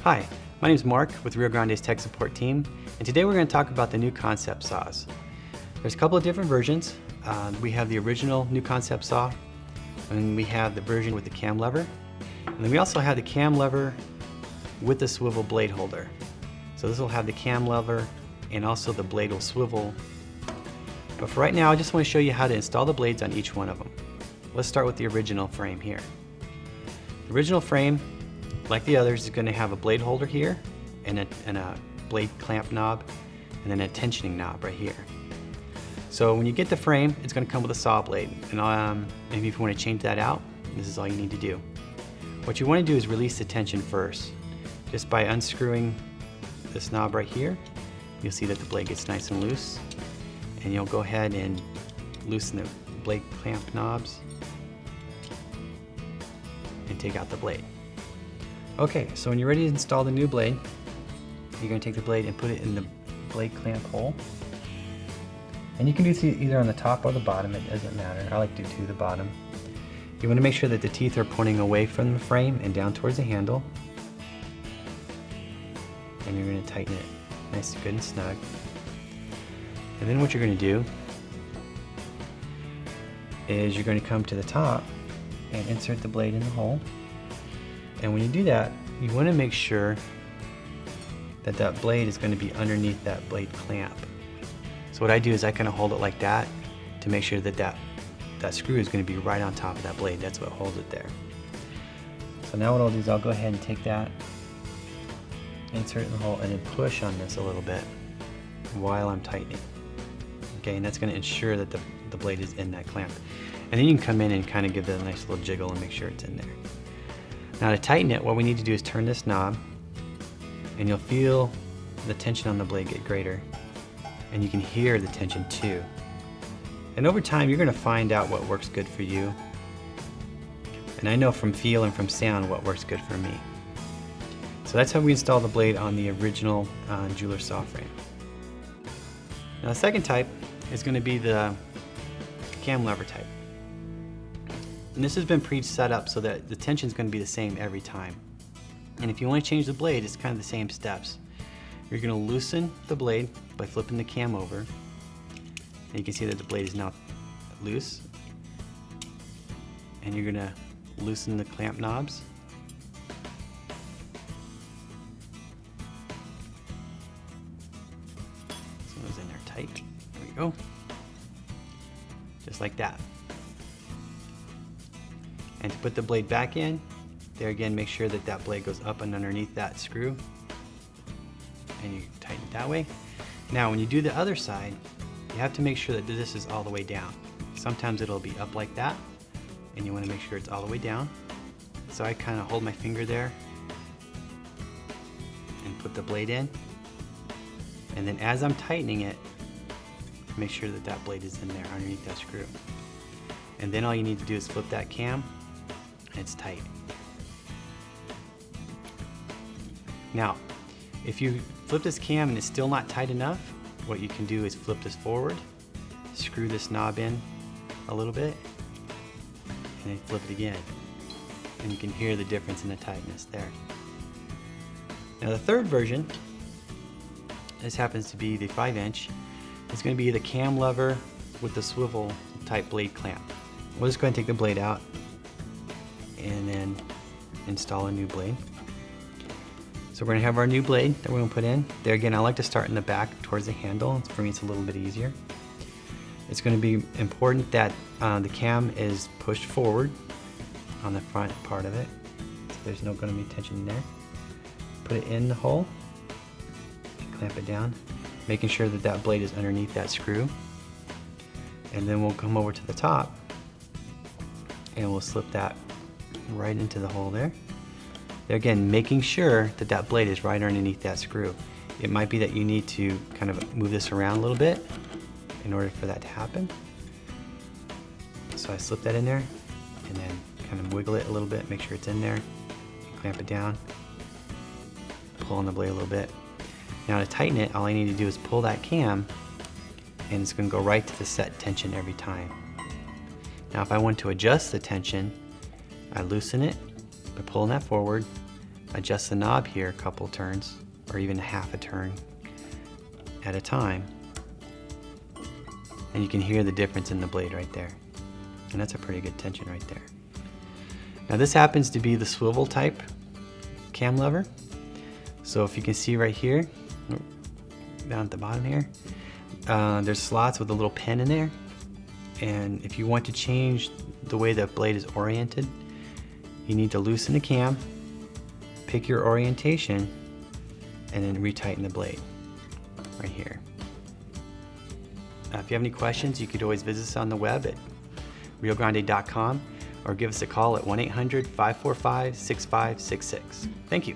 Hi, my name is Mark with Rio Grande's tech support team, and today we're going to talk about the new concept saws. There's a couple of different versions. We have the original new concept saw, and we have the version with the cam lever, and then we also have the cam lever with the swivel blade holder. So this will have the cam lever and also the blade will swivel. But for right now, I just want to show you how to install the blades on each one of them. Let's start with the original frame here. The original frame, like the others, is going to have a blade holder here and a blade clamp knob and then a tensioning knob right here. So when you get the frame, it's going to come with a saw blade, and if you want to change that out, this is all you need to do. What you want to do is release the tension first. Just by unscrewing this knob right here, you'll see that the blade gets nice and loose, and you'll go ahead and loosen the blade clamp knobs and take out the blade. Okay, so when you're ready to install the new blade, you're going to take the blade and put it in the blade clamp hole. And you can do this either on the top or the bottom, it doesn't matter. I like to do the bottom. You want to make sure that the teeth are pointing away from the frame and down towards the handle. And you're going to tighten it nice, good and snug. And then what you're going to do is you're going to come to the top and insert the blade in the hole. And when you do that, you want to make sure that that blade is going to be underneath that blade clamp. So what I do is I kind of hold it like that to make sure that that screw is going to be right on top of that blade. That's what holds it there. So now what I'll do is I'll go ahead and take that, insert it in the hole, and then push on this a little bit while I'm tightening. Okay, and that's going to ensure that the blade is in that clamp. And then you can come in and kind of give that a nice little jiggle and make sure it's in there. Now to tighten it, what we need to do is turn this knob, and you'll feel the tension on the blade get greater, and you can hear the tension too. And over time, you're going to find out what works good for you. And I know from feel and from sound what works good for me. So that's how we install the blade on the original jeweler saw frame. Now the second type is going to be the cam lever type. And this has been pre-set up so that the tension is going to be the same every time. And if you want to change the blade, it's kind of the same steps. You're going to loosen the blade by flipping the cam over. And you can see that the blade is now loose. And you're going to loosen the clamp knobs. This one's in there tight. There we go. Just like that. And to put the blade back in, there again, make sure that that blade goes up and underneath that screw. And you tighten it that way. Now when you do the other side, you have to make sure that this is all the way down. Sometimes it'll be up like that, and you want to make sure it's all the way down. So I kind of hold my finger there and put the blade in. And then as I'm tightening it, make sure that that blade is in there underneath that screw. And then all you need to do is flip that cam, and it's tight. Now, if you flip this cam and it's still not tight enough, what you can do is flip this forward, screw this knob in a little bit, and then flip it again. And you can hear the difference in the tightness there. Now the third version, this happens to be the 5-inch, it's going to be the cam lever with the swivel type blade clamp. We'll just go ahead and take the blade out and then install a new blade. So we're going to have our new blade that we're going to put in. There again, I like to start in the back towards the handle. For me, it's a little bit easier. It's going to be important that the cam is pushed forward on the front part of it. So there's no going to be tension in there. Put it in the hole, clamp it down, making sure that that blade is underneath that screw. And then we'll come over to the top and we'll slip that right into the hole there. There again, making sure that that blade is right underneath that screw. It might be that you need to kind of move this around a little bit in order for that to happen. So I slip that in there and then kind of wiggle it a little bit, make sure it's in there, clamp it down, pull on the blade a little bit. Now to tighten it, all I need to do is pull that cam and it's going to go right to the set tension every time. Now if I want to adjust the tension, I loosen it by pulling that forward, adjust the knob here a couple turns, or even half a turn at a time, and you can hear the difference in the blade right there. And that's a pretty good tension right there. Now this happens to be the swivel type cam lever. So if you can see right here, down at the bottom here, there's slots with a little pin in there. And if you want to change the way the blade is oriented, you need to loosen the cam, pick your orientation, and then retighten the blade right here. If you have any questions, you could always visit us on the web at riogrande.com or give us a call at 1-800-545-6566. Thank you.